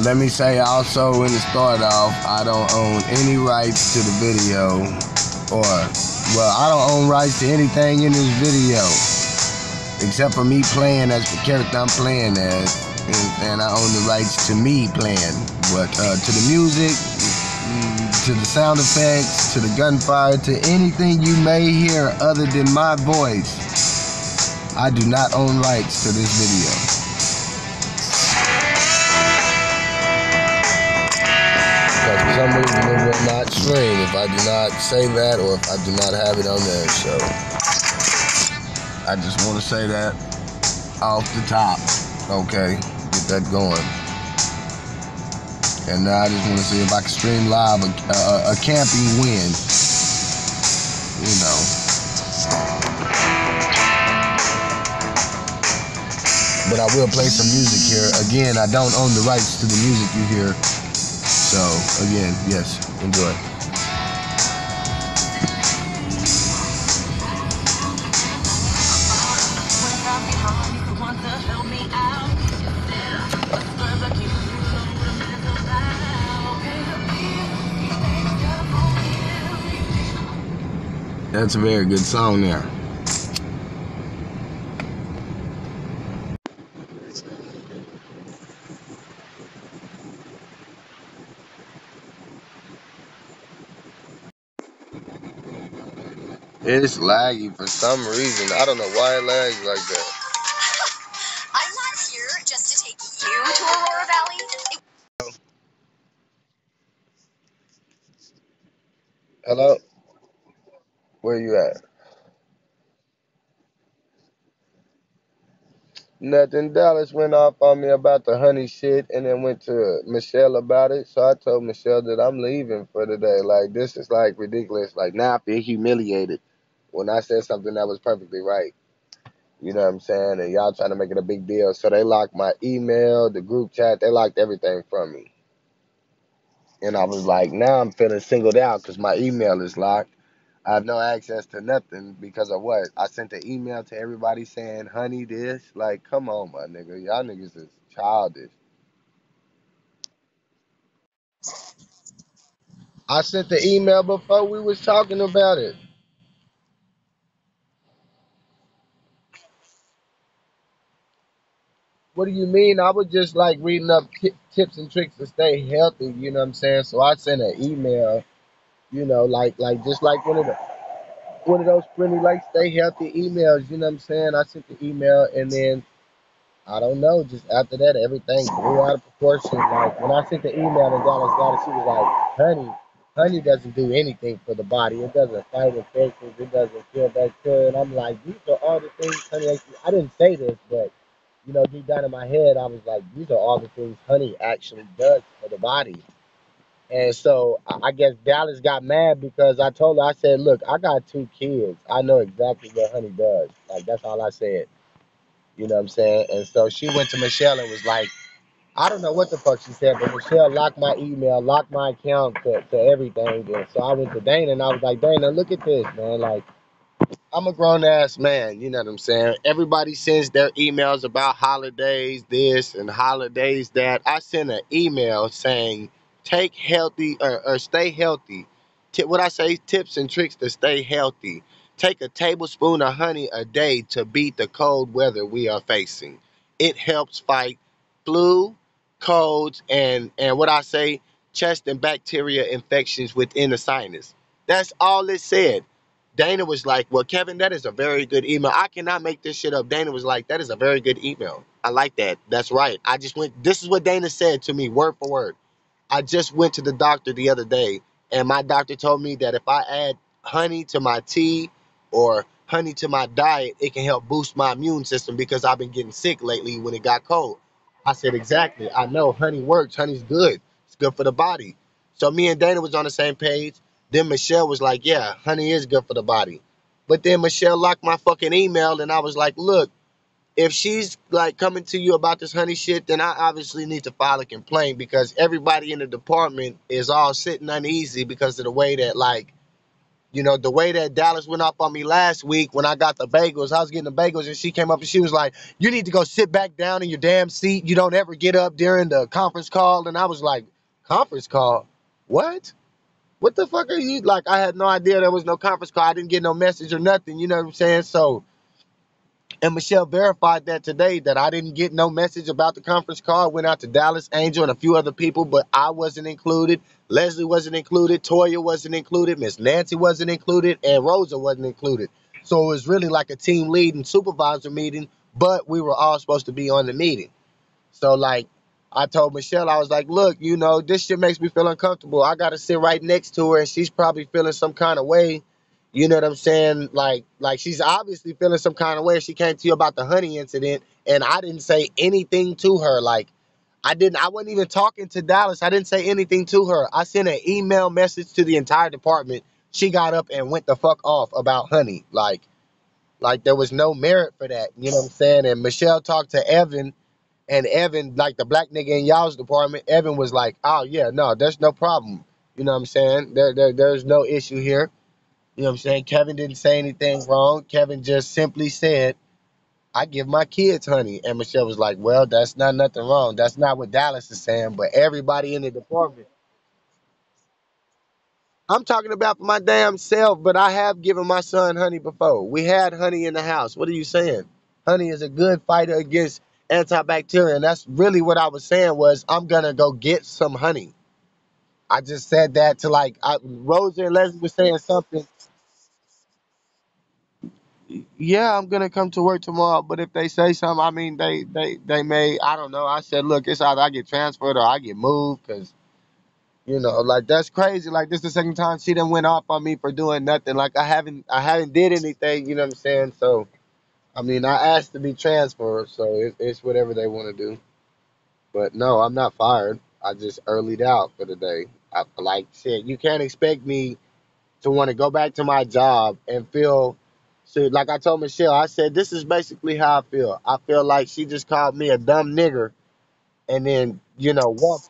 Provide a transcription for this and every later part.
Let me say also in the start off, I don't own any rights to the video, I don't own rights to anything in this video, except for me playing as the character I'm playing as, and I own the rights to me playing. But to the music, to the sound effects, to the gunfire, to anything you may hear other than my voice, I do not own rights to this video. Because for some reason it will not stream if I do not say that, or if I do not have it on there. So I just want to say that off the top. Okay, get that going. And now I just want to see if I can stream live a camping win. You know. But I will play some music here. Again, I don't own the rights to the music you hear. So, again, yes, enjoy. That's a very good song there. It's laggy for some reason. I don't know why it lags like that. I'm not here just to take you to Aurora Valley. Hello? Where you at? Nothing. Dallas went off on me about the honey shit and then went to Michelle about it. So I told Michelle that I'm leaving for the day. Like, this is like ridiculous. Like, now I feel humiliated when I said something that was perfectly right. You know what I'm saying? And y'all trying to make it a big deal. So they locked my email, the group chat. They locked everything from me. And I was like, now I'm feeling singled out because my email is locked. I have no access to nothing because of what? I sent an email to everybody saying, honey, this. Like, come on, my nigga. Y'all niggas is childish. I sent the email before we was talking about it. What do you mean? I was just like reading up tips and tricks to stay healthy, you know what I'm saying? So I sent an email, you know, like just like one of those friendly, like, stay healthy emails, you know what I'm saying? I sent the email, and then I don't know, just after that everything blew out of proportion. Like, when I sent the email to Dallas got it, she was like, honey doesn't do anything for the body. It doesn't fight infections, it doesn't kill bacteria. And I'm like, these are all the things honey actually, I didn't say this, but you know, deep down in my head I was like, these are all the things honey actually does for the body. And so I guess Dallas got mad because I told her, I said, look, I got 2 kids. I know exactly what honey does. Like, that's all I said. You know what I'm saying? And so she went to Michelle and was like, I don't know what the fuck she said, but Michelle locked my email, locked my account to everything. And so I went to Dana and I was like, Dana, look at this, man. Like, I'm a grown ass man, you know what I'm saying? Everybody sends their emails about holidays this and holidays that. I sent an email saying take healthy or stay healthy. What I say, tips and tricks to stay healthy. Take a tablespoon of honey a day to beat the cold weather we are facing. It helps fight flu, colds, and what I say, chest and bacteria infections within the sinus. That's all it said. Dana was like, well, Kevin, that is a very good email. I cannot make this shit up. Dana was like, that is a very good email. I like that. That's right. I just went, this is what Dana said to me, word for word. I just went to the doctor the other day, and my doctor told me that if I add honey to my tea or honey to my diet, it can help boost my immune system because I've been getting sick lately when it got cold. I said, exactly. I know honey works. Honey's good. It's good for the body. So me and Dana was on the same page. Then Michelle was like, yeah, honey is good for the body. But then Michelle locked my fucking email, and I was like, look, if she's like coming to you about this honey shit, then I obviously need to file a complaint because everybody in the department is all sitting uneasy because of the way that, like, the way that Dallas went off on me last week when I got the bagels, I was getting the bagels and she came up and she was like, "You need to go sit back down in your damn seat. You don't ever get up during the conference call." And I was like, "Conference call? What? What the fuck are you?" Like, I had no idea there was no conference call. I didn't get no message or nothing. You know what I'm saying? So, and Michelle verified that today, that I didn't get no message about the conference call. It went out to Dallas Angel and a few other people, but I wasn't included. Leslie wasn't included. Toya wasn't included. Miss Nancy wasn't included. And Rosa wasn't included. So it was really like a team lead and supervisor meeting, but we were all supposed to be on the meeting. So, like, I told Michelle, I was like, "Look, this shit makes me feel uncomfortable. I got to sit right next to her, and she's probably feeling some kind of way. You know what I'm saying? Like she's obviously feeling some kind of way. She came to you about the honey incident, and I didn't say anything to her. Like, I wasn't even talking to Dallas. I didn't say anything to her. I sent an email message to the entire department. She got up and went the fuck off about honey. Like there was no merit for that. You know what I'm saying? And Michelle talked to Evan, and Evan, like the black nigga in y'all's department, Evan was like, "Oh yeah, no, there's no problem." You know what I'm saying? There's no issue here. You know what I'm saying? Kevin didn't say anything wrong. Kevin just simply said, "I give my kids honey." And Michelle was like, "Well, that's not nothing wrong. That's not what Dallas is saying." But everybody in the department, I'm talking about for my damn self, but I have given my son honey before. We had honey in the house. What are you saying? Honey is a good fighter against antibacterial. And that's really what I was saying was I'm gonna go get some honey. I just said that to Rosa and Leslie was saying something. Yeah, I'm gonna come to work tomorrow, but if they say something, I mean they may, I don't know. I said, look, it's either I get transferred or I get moved, because like, that's crazy. Like, this is the second time she done went off on me for doing nothing. Like, I haven't did anything. You know what I'm saying? So I mean, I asked to be transferred, so it's whatever they want to do. But no, I'm not fired. I just earlyed out for the day. Like shit, you can't expect me to want to go back to my job and feel. So, like I told Michelle, I said this is basically how I feel. I feel like she just called me a dumb nigger, and then walk.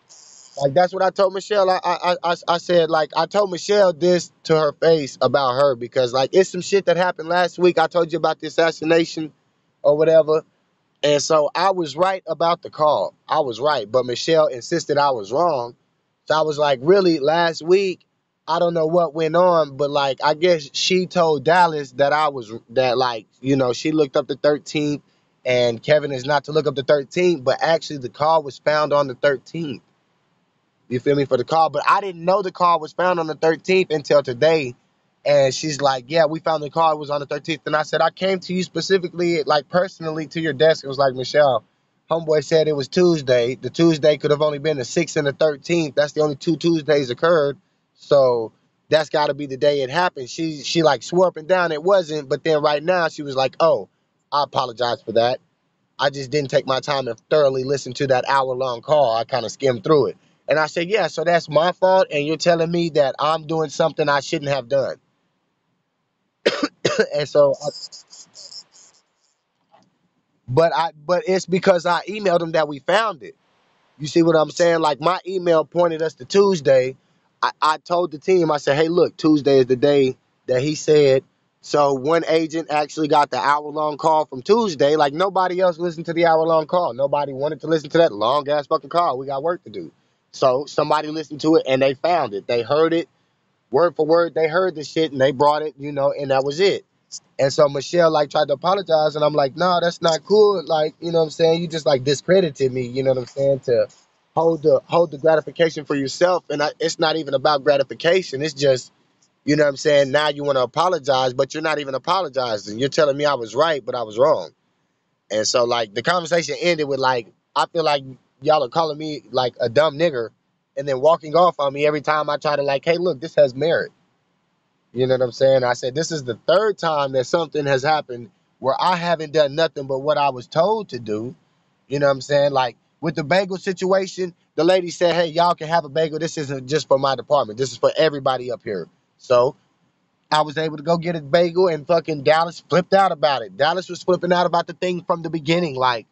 Like, that's what I told Michelle. I said, like, I told Michelle this to her face about her, because like it's some shit that happened last week. I told you about the assassination or whatever. And so I was right about the call. I was right, but Michelle insisted I was wrong. So I was like, really, last week, I don't know what went on, but like, I guess she told Dallas that like, she looked up the 13th, and Kevin is not to look up the 13th, but actually the call was found on the 13th. You feel me, for the call? But I didn't know the call was found on the 13th until today. And she's like, "Yeah, we found the call. It was on the 13th." And I said, "I came to you specifically, like personally to your desk." It was like, "Michelle, homeboy said it was Tuesday. The Tuesday could have only been the 6th and the 13th. That's the only two Tuesdays occurred. So that's got to be the day it happened." She like swore up and down it wasn't. But then right now she was like, "Oh, I apologize for that. I just didn't take my time and thoroughly listen to that hour-long call. I kind of skimmed through it." And I said, "Yeah, so that's my fault, and you're telling me that I'm doing something I shouldn't have done." And so, but it's because I emailed them that we found it. You see what I'm saying? Like, my email pointed us to Tuesday. I told the team, I said, "Hey, look, Tuesday is the day that he said." So one agent actually got the hour-long call from Tuesday. Like, nobody else listened to the hour-long call. Nobody wanted to listen to that long-ass fucking call. We got work to do. So somebody listened to it and they found it. They heard it word for word. They heard the shit and they brought it, and that was it. And so Michelle like tried to apologize, and I'm like, "No, that's not cool. Like, you know what I'm saying? You just like discredited me, you know what I'm saying, to hold the gratification for yourself." And it's not even about gratification. It's just, you know what I'm saying, now you want to apologize, but you're not even apologizing. You're telling me I was right, but I was wrong. And so like the conversation ended with like, I feel like y'all are calling me like a dumb nigger and then walking off on me every time I try to, like, "Hey, look, this has merit." You know what I'm saying? I said, this is the third time that something has happened where I haven't done nothing but what I was told to do. You know what I'm saying? Like with the bagel situation, the lady said, "Hey, y'all can have a bagel. This isn't just for my department. This is for everybody up here." So I was able to go get a bagel, and fucking Dallas flipped out about it. Dallas was flipping out about the thing from the beginning. Like,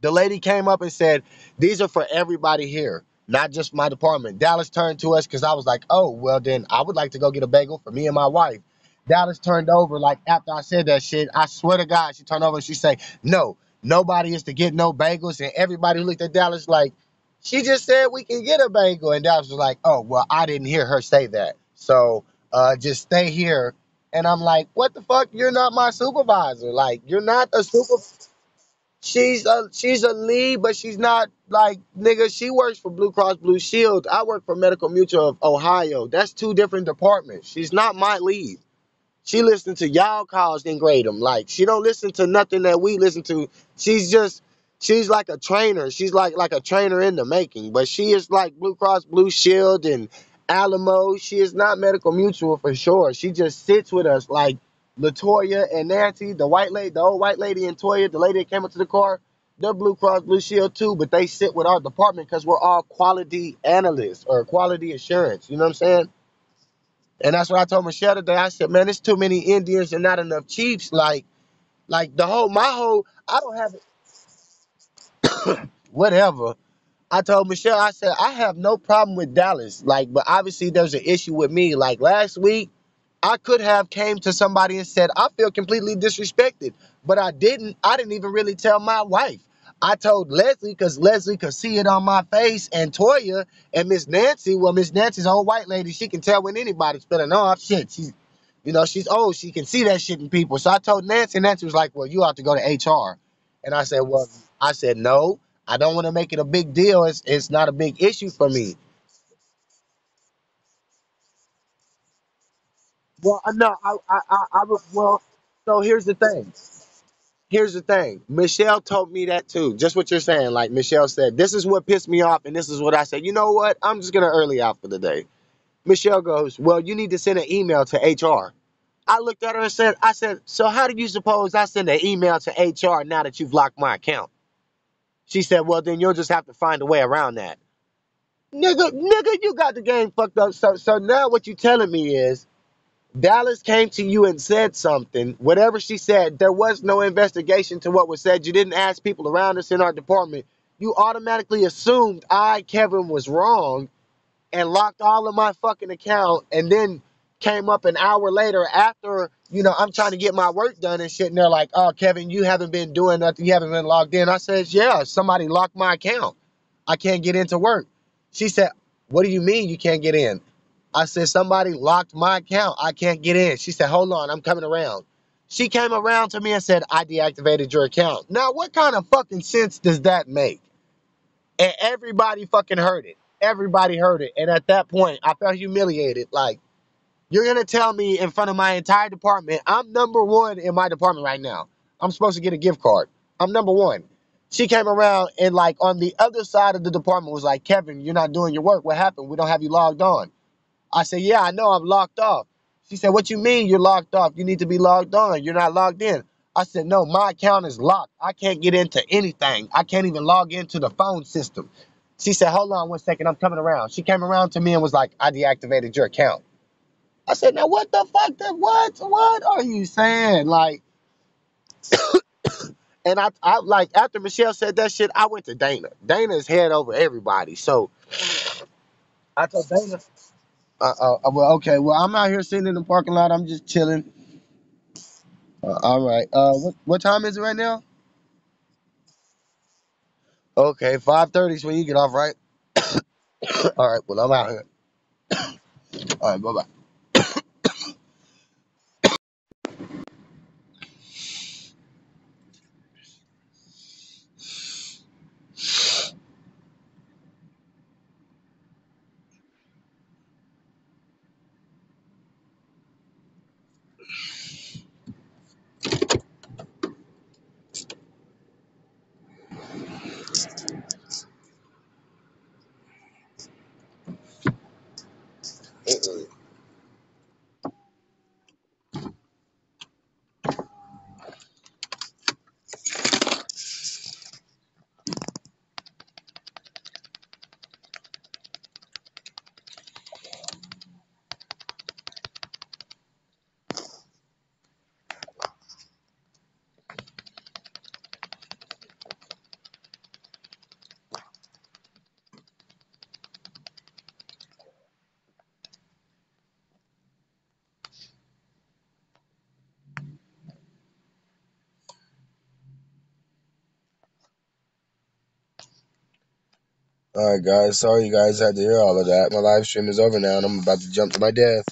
the lady came up and said, "These are for everybody here." not just my department. Dallas turned to us because I was like, oh, well, then I would like to go get a bagel for me and my wife. Dallas turned over, like, after I said that shit. I swear to God, she turned over and she say, no, nobody is to get no bagels. And everybody looked at Dallas like, she just said we can get a bagel. And Dallas was like, oh, well, I didn't hear her say that. So just stay here. And I'm like, what the fuck? You're not my supervisor. Like, you're not a supervisor. She's a lead, but she's not like, nigga. She works for Blue Cross Blue Shield. I work for Medical Mutual of Ohio. That's two different departments. She's not my lead. She listen to y'all calls then grade them. Like, she don't listen to nothing that we listen to. She's just she's like a trainer. She's like a trainer in the making. But she is like Blue Cross Blue Shield and Alamo. She is not Medical Mutual for sure. She just sits with us like Latoya and Nancy, the white lady, the old white lady and Toya, the lady that came up to the car. They're Blue Cross Blue Shield too, but they sit with our department because we're all quality analysts or quality assurance. You know what I'm saying? And that's what I told Michelle today. I said, man, there's too many Indians and not enough Chiefs. Like the whole, my whole, I don't have whatever. I told Michelle, I said, I have no problem with Dallas. Like, but obviously there's an issue with me. Like last week, I could have came to somebody and said, I feel completely disrespected. But I didn't. I didn't even really tell my wife. I told Leslie because Leslie could see it on my face, and Toya and Miss Nancy. Well, Miss Nancy's an old white lady. She can tell when anybody's spilling off shit. She's old. She can see that shit in people. So I told Nancy, and Nancy was like, well, you ought to go to HR. And I said, well, I said, no, I don't want to make it a big deal. It's not a big issue for me. Well, no, well, so here's the thing. Here's the thing. Michelle told me that too. Just what you're saying. Like Michelle said, this is what pissed me off, and this is what I said. You know what? I'm just gonna early out for the day. Michelle goes, well, you need to send an email to HR. I looked at her and said, so how do you suppose I send an email to HR now that you've locked my account? She said, well, then you'll just have to find a way around that. Nigga, you got the game fucked up. So now what you telling me is Dallas came to you and said something. Whatever she said, there was no investigation to what was said. You didn't ask people around us in our department. You automatically assumed I, Kevin, was wrong and locked all of my fucking account, and then came up an hour later after, I'm trying to get my work done and shit, and they're like, oh, Kevin, you haven't been doing nothing. You haven't been logged in. I said, yeah, somebody locked my account. I can't get into work. She said, what do you mean you can't get in? I said, somebody locked my account. I can't get in. She said, hold on, I'm coming around. She came around to me and said, I deactivated your account. Now, what kind of fucking sense does that make? And everybody fucking heard it. Everybody heard it. And at that point, I felt humiliated. Like, you're going to tell me in front of my entire department, I'm number one in my department right now. I'm supposed to get a gift card. I'm number one. She came around and, like, on the other side of the department was like, Kevin, you're not doing your work. What happened? We don't have you logged on. I said, yeah, I know I'm locked off. She said, what you mean you're locked off? You need to be logged on. You're not logged in. I said, no, my account is locked. I can't get into anything. I can't even log into the phone system. She said, hold on 1 second. I'm coming around. She came around to me and was like, I deactivated your account. I said, now what the fuck? What are you saying? Like, and I like, after Michelle said that shit, I went to Dana. Dana's head over everybody. So I told Dana, well, okay, well, I'm out here sitting in the parking lot. I'm just chilling. All right. What time is it right now? Okay, 5:30 is when you get off, right? All right. Well, I'm out here. All right. Bye bye. All right, guys. Sorry you guys had to hear all of that. My live stream is over now, and I'm about to jump to my death.